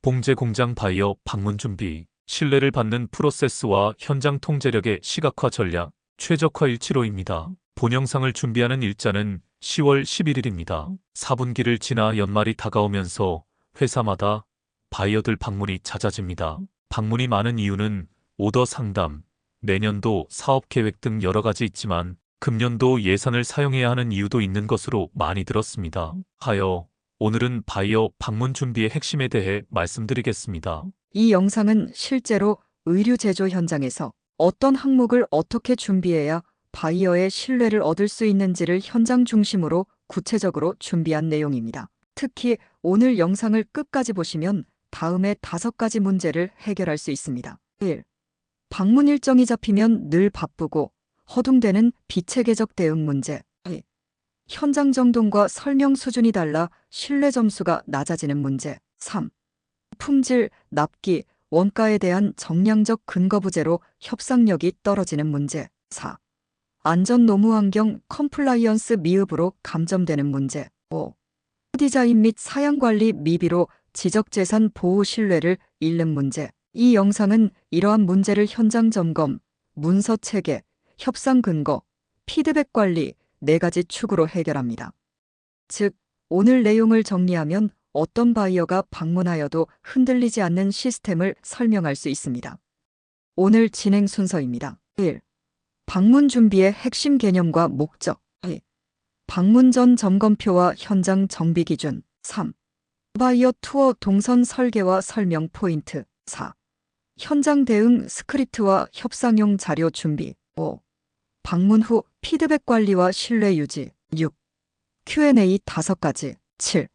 봉제 공장 바이어 방문 준비, 신뢰를 받는 프로세스와 현장 통제력의 시각화 전략, 최적화 일치로입니다. 본 영상을 준비하는 일자는 10월 11일입니다. 4분기를 지나 연말이 다가오면서 회사마다 바이어들 방문이 잦아집니다. 방문이 많은 이유는 오더 상담, 내년도 사업 계획 등 여러 가지 있지만 금년도 예산을 사용해야 하는 이유도 있는 것으로 많이 들었습니다. 하여 오늘은 바이어 방문 준비의 핵심에 대해 말씀드리겠습니다. 이 영상은 실제로 의류 제조 현장에서 어떤 항목을 어떻게 준비해야 바이어의 신뢰를 얻을 수 있는지를 현장 중심으로 구체적으로 준비한 내용입니다. 특히 오늘 영상을 끝까지 보시면 다음의 5가지 문제를 해결할 수 있습니다. 1. 방문 일정이 잡히면 늘 바쁘고 허둥대는 비체계적 대응 문제. 2. 현장 정돈과 설명 수준이 달라 신뢰 점수가 낮아지는 문제. 3. 품질, 납기, 원가에 대한 정량적 근거 부재로 협상력이 떨어지는 문제. 4. 안전 노무 환경 컴플라이언스 미흡으로 감점되는 문제. 5. 디자인 및 사양 관리 미비로 지적재산 보호 신뢰를 잃는 문제. 이 영상은 이러한 문제를 현장 점검, 문서 체계, 협상 근거, 피드백 관리 4가지 축으로 해결합니다. 즉, 오늘 내용을 정리하면 어떤 바이어가 방문하여도 흔들리지 않는 시스템을 설명할 수 있습니다. 오늘 진행 순서입니다. 1. 방문 준비의 핵심 개념과 목적. 2. 방문 전 점검표와 현장 정비 기준. 3. 바이어 투어 동선 설계와 설명 포인트. 4. 현장 대응 스크립트와 협상용 자료 준비. 5. 방문 후 피드백 관리와 신뢰 유지. 6. Q&A 5가지. 7.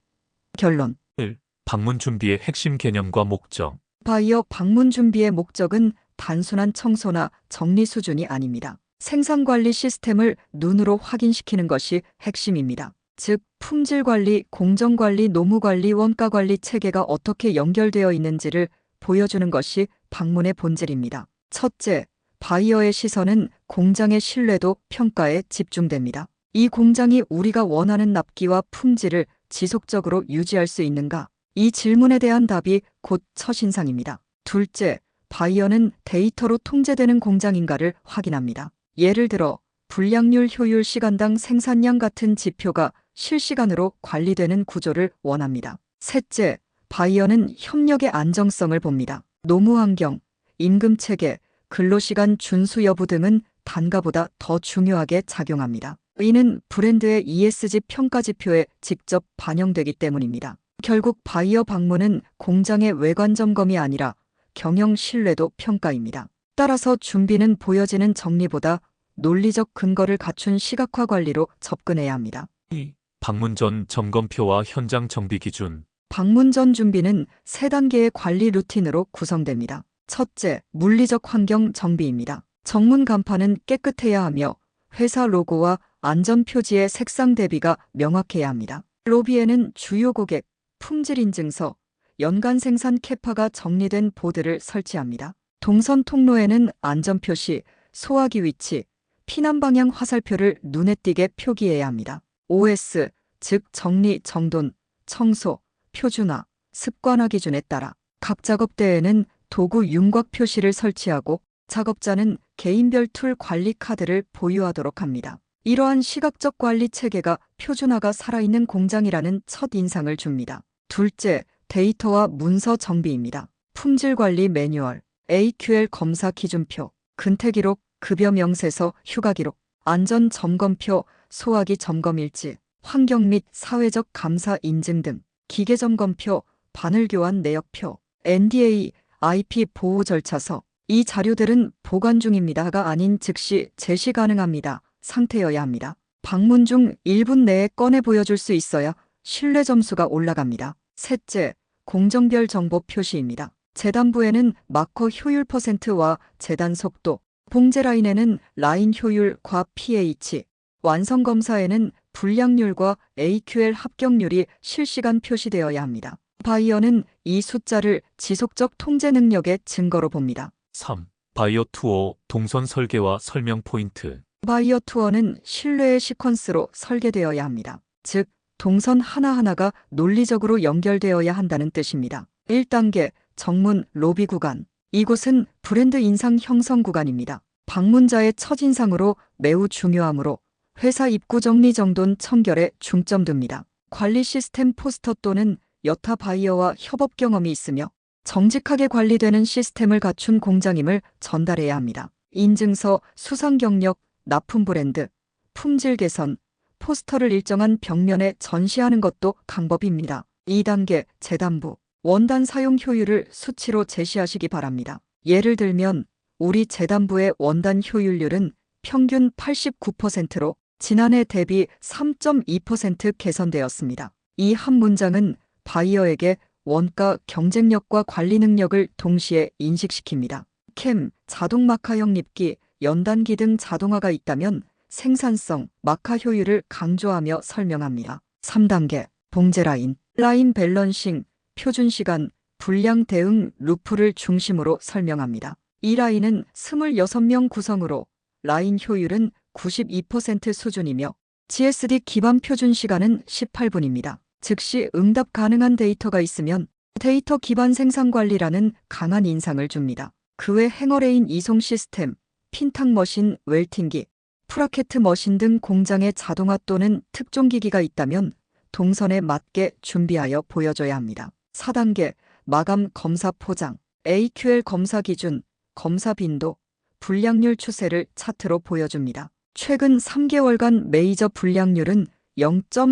결론. 1. 방문 준비의 핵심 개념과 목적. 바이어 방문 준비의 목적은 단순한 청소나 정리 수준이 아닙니다. 생산 관리 시스템을 눈으로 확인시키는 것이 핵심입니다. 즉, 품질 관리, 공정 관리, 노무 관리, 원가 관리 체계가 어떻게 연결되어 있는지를 보여주는 것이 방문의 본질입니다. 첫째, 바이어의 시선은 공장의 신뢰도 평가에 집중됩니다. 이 공장이 우리가 원하는 납기와 품질을 지속적으로 유지할 수 있는가? 이 질문에 대한 답이 곧 첫인상입니다. 둘째, 바이어는 데이터로 통제되는 공장인가를 확인합니다. 예를 들어 불량률, 효율, 시간당 생산량 같은 지표가 실시간으로 관리되는 구조를 원합니다. 셋째, 바이어는 협력의 안정성을 봅니다. 노무 환경, 임금 체계, 근로시간 준수 여부 등은 단가보다 더 중요하게 작용합니다. 이는 브랜드의 ESG 평가 지표에 직접 반영되기 때문입니다. 결국 바이어 방문은 공장의 외관 점검이 아니라 경영 신뢰도 평가입니다. 따라서 준비는 보여지는 정리보다 논리적 근거를 갖춘 시각화 관리로 접근해야 합니다. 2. 방문 전 점검표와 현장 정비 기준. 방문 전 준비는 3단계의 관리 루틴으로 구성됩니다. 첫째, 물리적 환경 정비입니다. 정문 간판은 깨끗해야 하며 회사 로고와 안전 표지의 색상 대비가 명확해야 합니다. 로비에는 주요 고객, 품질 인증서, 연간 생산 캐파가 정리된 보드를 설치합니다. 동선 통로에는 안전 표시, 소화기 위치, 피난 방향 화살표를 눈에 띄게 표기해야 합니다. OS, 즉 정리, 정돈, 청소, 표준화, 습관화 기준에 따라 각 작업대에는 도구 윤곽 표시를 설치하고 작업자는 개인별 툴 관리 카드를 보유하도록 합니다. 이러한 시각적 관리 체계가 표준화가 살아있는 공장이라는 첫 인상을 줍니다. 둘째, 데이터와 문서 정비입니다. 품질 관리 매뉴얼, AQL 검사 기준표, 근태 기록, 급여 명세서, 휴가 기록, 안전 점검표, 소화기 점검 일지, 환경 및 사회적 감사 인증 등, 기계 점검표, 바늘 교환 내역표, NDA, IP 보호 절차서. 이 자료들은 보관 중입니다가 아닌 즉시 제시 가능합니다. 상태여야 합니다. 방문 중 1분 내에 꺼내 보여줄 수 있어야 신뢰 점수가 올라갑니다. 셋째, 공정별 정보 표시입니다. 재단부에는 마커 효율 %와 재단 속도, 봉제 라인에는 라인 효율과 pH, 완성 검사에는 불량률과 AQL 합격률이 실시간 표시되어야 합니다. 바이어는 이 숫자를 지속적 통제 능력의 증거로 봅니다. 3. 바이어 투어 동선 설계와 설명 포인트. 바이어 투어는 신뢰의 시퀀스로 설계되어야 합니다. 즉, 동선 하나하나가 논리적으로 연결되어야 한다는 뜻입니다. 1단계 정문 로비 구간. 이곳은 브랜드 인상 형성 구간입니다. 방문자의 첫인상으로 매우 중요하므로 회사 입구 정리 정돈 청결에 중점 둡니다. 관리 시스템 포스터 또는 여타 바이어와 협업 경험이 있으며 정직하게 관리되는 시스템을 갖춘 공장임을 전달해야 합니다. 인증서, 수상 경력, 납품 브랜드, 품질 개선, 포스터를 일정한 벽면에 전시하는 것도 방법입니다. 2단계 재담부. 원단 사용 효율을 수치로 제시하시기 바랍니다. 예를 들면 우리 재담부의 원단 효율률은 평균 89%로 지난해 대비 3.2% 개선되었습니다. 이 한 문장은 바이어에게 원가 경쟁력과 관리 능력을 동시에 인식시킵니다. 캠, 자동 마카형 립기, 연단기 등 자동화가 있다면 생산성, 마카 효율을 강조하며 설명합니다. 3단계 봉제 라인. 라인 밸런싱, 표준 시간, 불량 대응 루프를 중심으로 설명합니다. 이 라인은 26명 구성으로 라인 효율은 92% 수준이며 GSD 기반 표준 시간은 18분입니다. 즉시 응답 가능한 데이터가 있으면 데이터 기반 생산 관리라는 강한 인상을 줍니다. 그 외 행어레인 이송 시스템, 핀탁 머신, 웰팅기, 프라케트 머신 등 공장의 자동화 또는 특종기기가 있다면 동선에 맞게 준비하여 보여줘야 합니다. 4단계 마감 검사 포장. AQL 검사 기준, 검사 빈도, 불량률 추세를 차트로 보여줍니다. 최근 3개월간 메이저 불량률은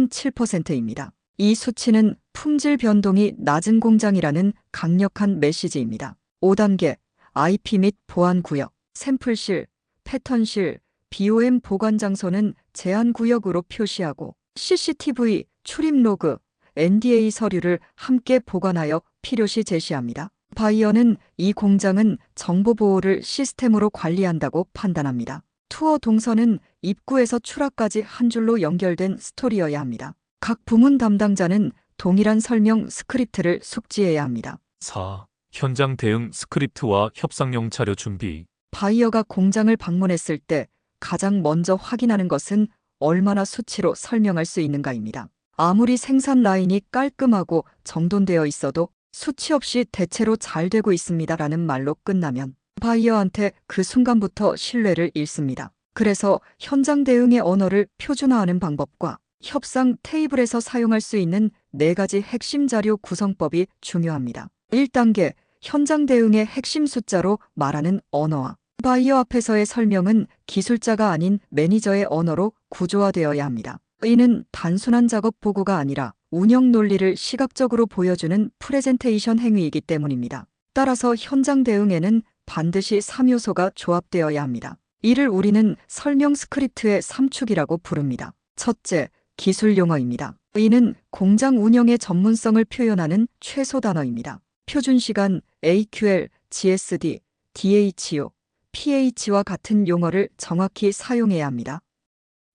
0.7%입니다. 이 수치는 품질 변동이 낮은 공장이라는 강력한 메시지입니다. 5단계 IP 및 보안 구역. 샘플실, 패턴실, BOM 보관 장소는 제한 구역으로 표시하고 CCTV, 출입 로그, NDA 서류를 함께 보관하여 필요시 제시합니다. 바이어는 이 공장은 정보 보호를 시스템으로 관리한다고 판단합니다. 투어 동선은 입구에서 출하까지 한 줄로 연결된 스토리여야 합니다. 각 부문 담당자는 동일한 설명 스크립트를 숙지해야 합니다. 4. 현장 대응 스크립트와 협상용 자료 준비. 바이어가 공장을 방문했을 때 가장 먼저 확인하는 것은 얼마나 수치로 설명할 수 있는가입니다. 아무리 생산 라인이 깔끔하고 정돈되어 있어도 수치 없이 대체로 잘 되고 있습니다라는 말로 끝나면 바이어한테 그 순간부터 신뢰를 잃습니다. 그래서 현장 대응의 언어를 표준화하는 방법과 협상 테이블에서 사용할 수 있는 4가지 핵심 자료 구성법이 중요합니다. 1단계 현장 대응의 핵심 숫자로 말하는 언어화. 바이어 앞에서의 설명은 기술자가 아닌 매니저의 언어로 구조화되어야 합니다. 이는 단순한 작업 보고가 아니라 운영 논리를 시각적으로 보여주는 프레젠테이션 행위이기 때문입니다. 따라서 현장 대응에는 반드시 3요소가 조합되어야 합니다. 이를 우리는 설명 스크립트의 3축이라고 부릅니다. 첫째, 기술 용어입니다. 이는 공장 운영의 전문성을 표현하는 최소 단어입니다. 표준 시간, AQL, GSD, DHO, PH와 같은 용어를 정확히 사용해야 합니다.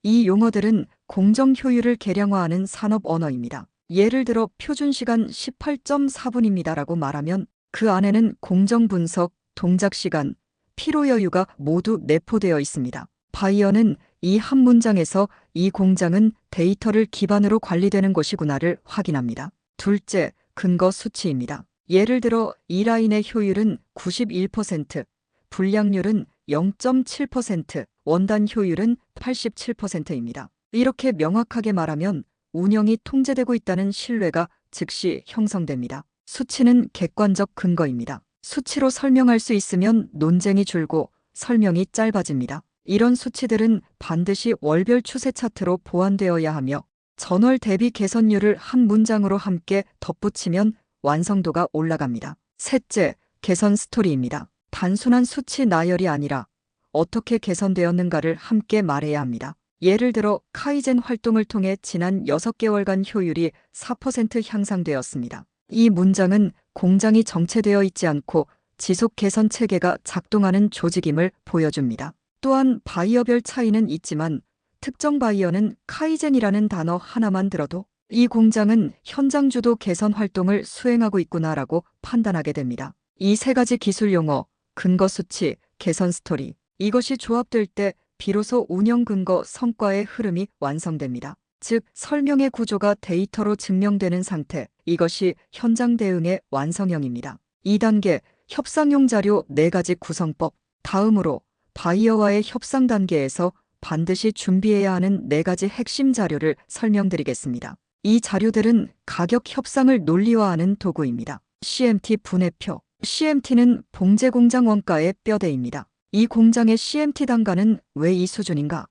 이 용어들은 공정 효율을 계량화하는 산업 언어입니다. 예를 들어 표준 시간 18.4분입니다라고 말하면 그 안에는 공정 분석, 동작 시간, 피로 여유가 모두 내포되어 있습니다. 바이어는 이 한 문장에서 이 공장은 데이터를 기반으로 관리되는 곳이구나를 확인합니다. 둘째, 근거 수치입니다. 예를 들어 이 라인의 효율은 91%, 불량률은 0.7%, 원단 효율은 87%입니다. 이렇게 명확하게 말하면 운영이 통제되고 있다는 신뢰가 즉시 형성됩니다. 수치는 객관적 근거입니다. 수치로 설명할 수 있으면 논쟁이 줄고 설명이 짧아집니다. 이런 수치들은 반드시 월별 추세 차트로 보완되어야 하며 전월 대비 개선율을 한 문장으로 함께 덧붙이면 완성도가 올라갑니다. 셋째, 개선 스토리입니다. 단순한 수치 나열이 아니라 어떻게 개선되었는가를 함께 말해야 합니다. 예를 들어 카이젠 활동을 통해 지난 6개월간 효율이 4% 향상되었습니다. 이 문장은 공장이 정체되어 있지 않고 지속 개선 체계가 작동하는 조직임을 보여줍니다. 또한 바이어별 차이는 있지만 특정 바이어는 카이젠이라는 단어 하나만 들어도 이 공장은 현장 주도 개선 활동을 수행하고 있구나라고 판단하게 됩니다. 이 3가지 기술 용어, 근거 수치, 개선 스토리, 이것이 조합될 때 비로소 운영 근거 성과의 흐름이 완성됩니다. 즉 설명의 구조가 데이터로 증명되는 상태, 이것이 현장 대응의 완성형입니다. 2단계 협상용 자료 4가지 구성법. 다음으로 바이어와의 협상 단계에서 반드시 준비해야 하는 4가지 핵심 자료를 설명드리겠습니다. 이 자료들은 가격 협상을 논리화하는 도구입니다. CMT 분해표. CMT는 봉제 공장 원가의 뼈대입니다. 이 공장의 CMT 단가는 왜 이 수준인가?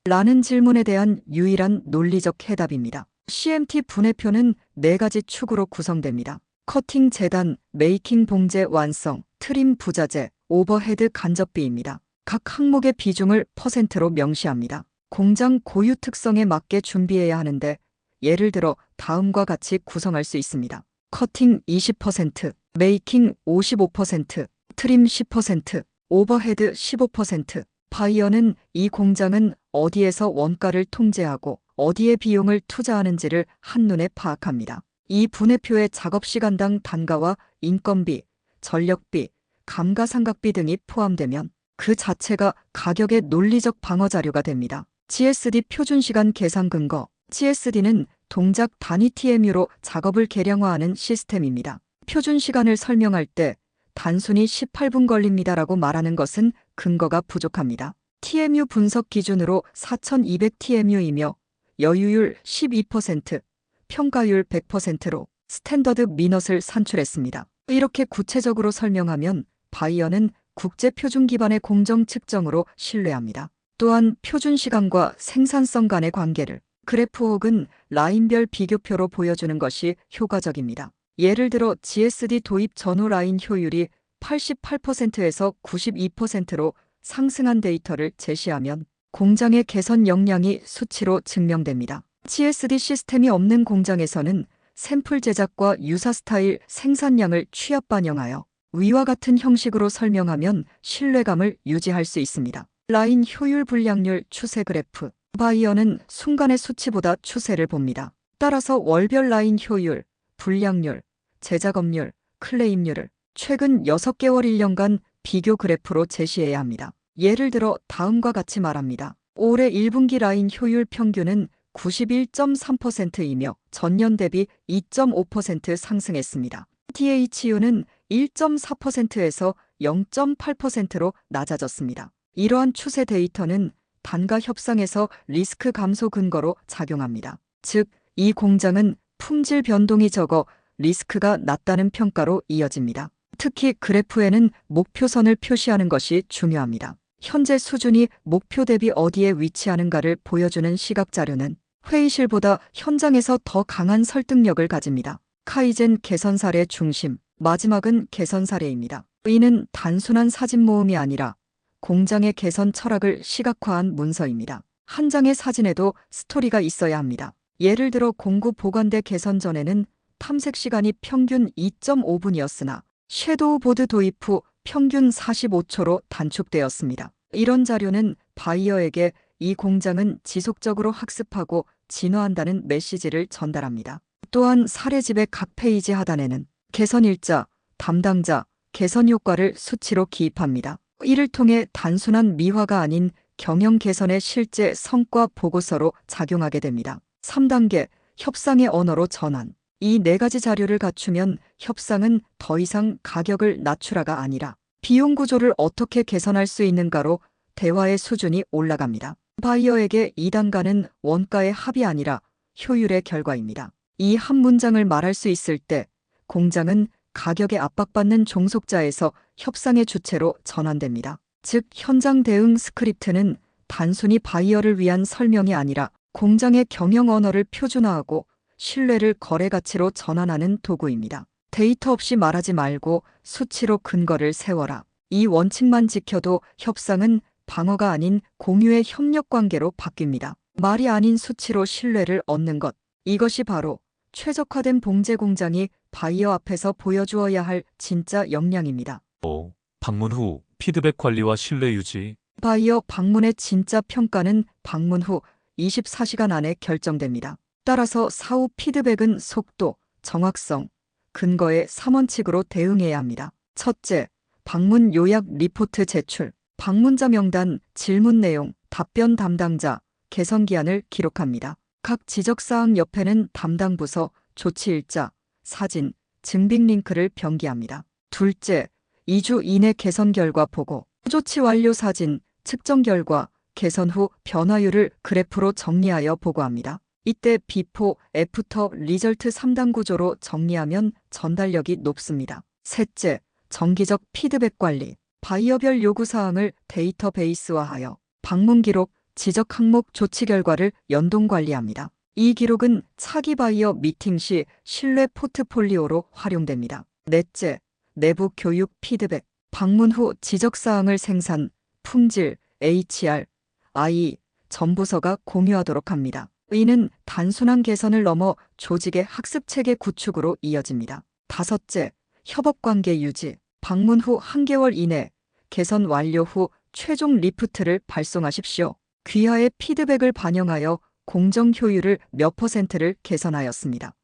라는 질문에 대한 유일한 논리적 해답입니다. CMT 분해표는 4가지 축으로 구성됩니다. 커팅 재단, 메이킹 봉제 완성, 트림 부자재, 오버헤드 간접비입니다. 각 항목의 비중을 퍼센트로 명시합니다. 공장 고유 특성에 맞게 준비해야 하는데 예를 들어 다음과 같이 구성할 수 있습니다. 커팅 20%, 메이킹 55%, 트림 10%, 오버헤드 15%. 바이어는 이 공장은 어디에서 원가를 통제하고 어디에 비용을 투자하는지를 한눈에 파악합니다. 이 분해표에 작업시간당 단가와 인건비, 전력비, 감가상각비 등이 포함되면 그 자체가 가격의 논리적 방어 자료가 됩니다. GSD 표준시간 계산 근거. GSD는 동작 단위 TMU로 작업을 계량화하는 시스템입니다. 표준시간을 설명할 때 단순히 18분 걸립니다라고 말하는 것은 근거가 부족합니다. TMU 분석 기준으로 4200TMU이며 여유율 12%, 평가율 100%로 스탠더드 미넛을 산출했습니다. 이렇게 구체적으로 설명하면 바이어는 국제 표준 기반의 공정 측정으로 신뢰합니다. 또한 표준 시간과 생산성 간의 관계를 그래프 혹은 라인별 비교표로 보여주는 것이 효과적입니다. 예를 들어 GSD 도입 전후 라인 효율이 88%에서 92%로 상승한 데이터를 제시하면 공장의 개선 역량이 수치로 증명됩니다. GSD 시스템이 없는 공장에서는 샘플 제작과 유사 스타일 생산량을 취합 반영하여 위와 같은 형식으로 설명하면 신뢰감을 유지할 수 있습니다. 라인 효율 불량률 추세 그래프. 바이어는 순간의 수치보다 추세를 봅니다. 따라서 월별 라인 효율, 불량률, 재작업률, 클레임률을 최근 6개월 1년간 비교 그래프로 제시해야 합니다. 예를 들어 다음과 같이 말합니다. 올해 1분기 라인 효율 평균은 91.3%이며 전년 대비 2.5% 상승했습니다. THU는 1.4%에서 0.8%로 낮아졌습니다. 이러한 추세 데이터는 단가 협상에서 리스크 감소 근거로 작용합니다. 즉, 이 공장은 품질 변동이 적어 리스크가 낮다는 평가로 이어집니다. 특히 그래프에는 목표선을 표시하는 것이 중요합니다. 현재 수준이 목표 대비 어디에 위치하는가를 보여주는 시각 자료는 회의실보다 현장에서 더 강한 설득력을 가집니다. 카이젠 개선 사례 중심. 마지막은 개선 사례입니다. 이는 단순한 사진 모음이 아니라 공장의 개선 철학을 시각화한 문서입니다. 한 장의 사진에도 스토리가 있어야 합니다. 예를 들어 공구 보관대 개선 전에는 탐색 시간이 평균 2.5분이었으나 섀도우 보드 도입 후 평균 45초로 단축되었습니다. 이런 자료는 바이어에게 이 공장은 지속적으로 학습하고 진화한다는 메시지를 전달합니다. 또한 사례집의 각 페이지 하단에는 개선 일자, 담당자, 개선 효과를 수치로 기입합니다. 이를 통해 단순한 미화가 아닌 경영 개선의 실제 성과 보고서로 작용하게 됩니다. 3단계 협상의 언어로 전환. 이 4가지 자료를 갖추면 협상은 더 이상 가격을 낮추라가 아니라 비용 구조를 어떻게 개선할 수 있는가로 대화의 수준이 올라갑니다. 바이어에게 이 단가는 원가의 합이 아니라 효율의 결과입니다. 이 한 문장을 말할 수 있을 때 공장은 가격에 압박받는 종속자에서 협상의 주체로 전환됩니다. 즉, 현장 대응 스크립트는 단순히 바이어를 위한 설명이 아니라 공장의 경영 언어를 표준화하고 신뢰를 거래 가치로 전환하는 도구입니다. 데이터 없이 말하지 말고 수치로 근거를 세워라. 이 원칙만 지켜도 협상은 방어가 아닌 공유의 협력 관계로 바뀝니다. 말이 아닌 수치로 신뢰를 얻는 것. 이것이 바로 최적화된 봉제 공장이 바이어 앞에서 보여주어야 할 진짜 역량입니다. 5. 방문 후 피드백 관리와 신뢰 유지. 바이어 방문의 진짜 평가는 방문 후 24시간 안에 결정됩니다. 따라서 사후 피드백은 속도, 정확성, 근거의 3원칙으로 대응해야 합니다. 첫째, 방문 요약 리포트 제출. 방문자 명단, 질문 내용, 답변 담당자, 개선 기한을 기록합니다. 각 지적사항 옆에는 담당 부서, 조치 일자, 사진, 증빙 링크를 병기합니다. 둘째, 2주 이내 개선 결과 보고. 조치 완료 사진, 측정 결과, 개선 후 변화율을 그래프로 정리하여 보고합니다. 이때 비포, 애프터 리절트 3단 구조로 정리하면 전달력이 높습니다. 셋째, 정기적 피드백 관리. 바이어별 요구사항을 데이터베이스화하여 방문 기록, 지적 항목 조치 결과를 연동 관리합니다. 이 기록은 차기 바이어 미팅 시 신뢰 포트폴리오로 활용됩니다. 넷째, 내부 교육 피드백. 방문 후 지적사항을 생산, 품질, HR, I, 전부서가 공유하도록 합니다. 이는 단순한 개선을 넘어 조직의 학습체계 구축으로 이어집니다. 다섯째, 협업관계 유지. 방문 후 1개월 이내, 개선 완료 후 최종 리프트를 발송하십시오. 귀하의 피드백을 반영하여 공정 효율을 몇 %를 개선하였습니다.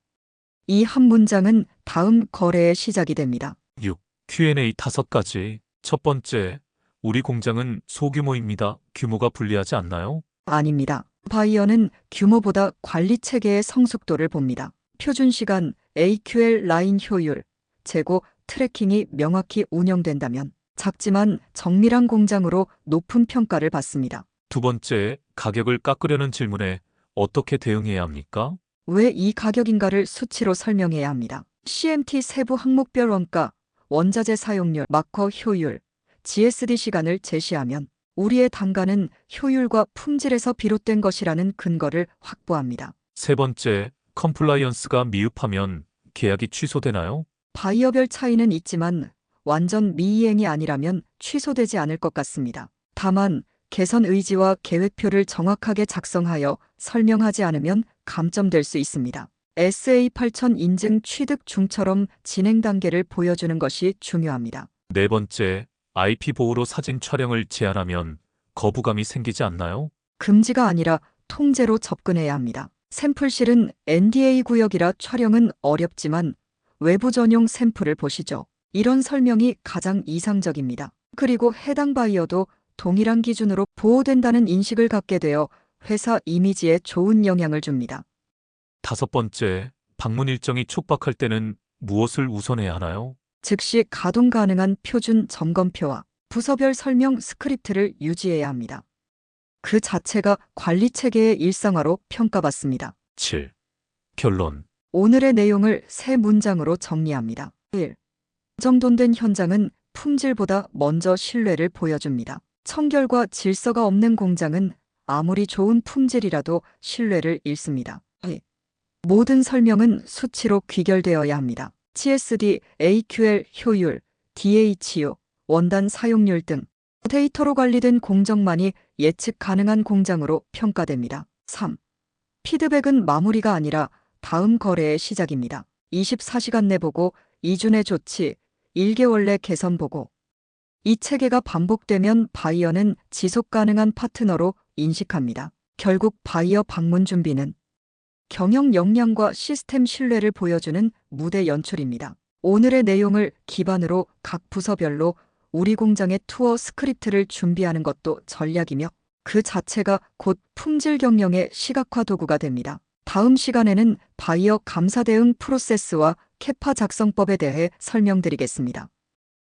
이 한 문장은 다음 거래의 시작이 됩니다. 6. Q&A 5가지. 첫 번째, 우리 공장은 소규모입니다. 규모가 불리하지 않나요? 아닙니다. 바이어는 규모보다 관리 체계의 성숙도를 봅니다. 표준 시간, AQL 라인 효율, 재고, 트래킹이 명확히 운영된다면 작지만 정밀한 공장으로 높은 평가를 받습니다. 두 번째, 가격을 깎으려는 질문에 어떻게 대응해야 합니까? 왜 이 가격인가를 수치로 설명해야 합니다. CMT 세부 항목별 원가, 원자재 사용률, 마커 효율, GSD 시간을 제시하면 우리의 단가는 효율과 품질에서 비롯된 것이라는 근거를 확보합니다. 세 번째, 컴플라이언스가 미흡하면 계약이 취소되나요? 바이어별 차이는 있지만 완전 미이행이 아니라면 취소되지 않을 것 같습니다. 다만 개선 의지와 계획표를 정확하게 작성하여 설명하지 않으면 감점될 수 있습니다. SA8000 인증 취득 중처럼 진행 단계를 보여주는 것이 중요합니다. 네 번째, IP 보호로 사진 촬영을 제한하면 거부감이 생기지 않나요? 금지가 아니라 통제로 접근해야 합니다. 샘플실은 NDA 구역이라 촬영은 어렵지만 외부 전용 샘플을 보시죠. 이런 설명이 가장 이상적입니다. 그리고 해당 바이어도 동일한 기준으로 보호된다는 인식을 갖게 되어 회사 이미지에 좋은 영향을 줍니다. 다섯 번째, 방문 일정이 촉박할 때는 무엇을 우선해야 하나요? 즉시 가동 가능한 표준 점검표와 부서별 설명 스크립트를 유지해야 합니다. 그 자체가 관리 체계의 일상화로 평가받습니다. 7. 결론. 오늘의 내용을 세 문장으로 정리합니다. 1. 정돈된 현장은 품질보다 먼저 신뢰를 보여줍니다. 청결과 질서가 없는 공장은 아무리 좋은 품질이라도 신뢰를 잃습니다. 2. 모든 설명은 수치로 귀결되어야 합니다. CSD, AQL 효율, DHU, 원단 사용률 등 데이터로 관리된 공정만이 예측 가능한 공장으로 평가됩니다. 3. 피드백은 마무리가 아니라 다음 거래의 시작입니다. 24시간 내 보고, 2주 내 조치, 1개월 내 개선 보고. 이 체계가 반복되면 바이어는 지속 가능한 파트너로 인식합니다. 결국 바이어 방문 준비는 경영 역량과 시스템 신뢰를 보여주는 무대 연출입니다. 오늘의 내용을 기반으로 각 부서별로 우리 공장의 투어 스크립트를 준비하는 것도 전략이며 그 자체가 곧 품질 경영의 시각화 도구가 됩니다. 다음 시간에는 바이어 감사 대응 프로세스와 캐파 작성법에 대해 설명드리겠습니다.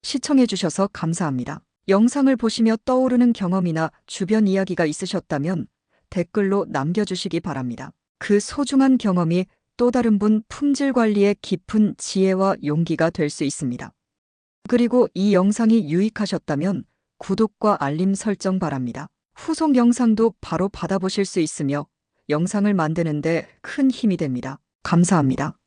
시청해주셔서 감사합니다. 영상을 보시며 떠오르는 경험이나 주변 이야기가 있으셨다면 댓글로 남겨주시기 바랍니다. 그 소중한 경험이 또 다른 분 품질 관리의 깊은 지혜와 용기가 될 수 있습니다. 그리고 이 영상이 유익하셨다면 구독과 알림 설정 바랍니다. 후속 영상도 바로 받아보실 수 있으며 영상을 만드는데 큰 힘이 됩니다. 감사합니다.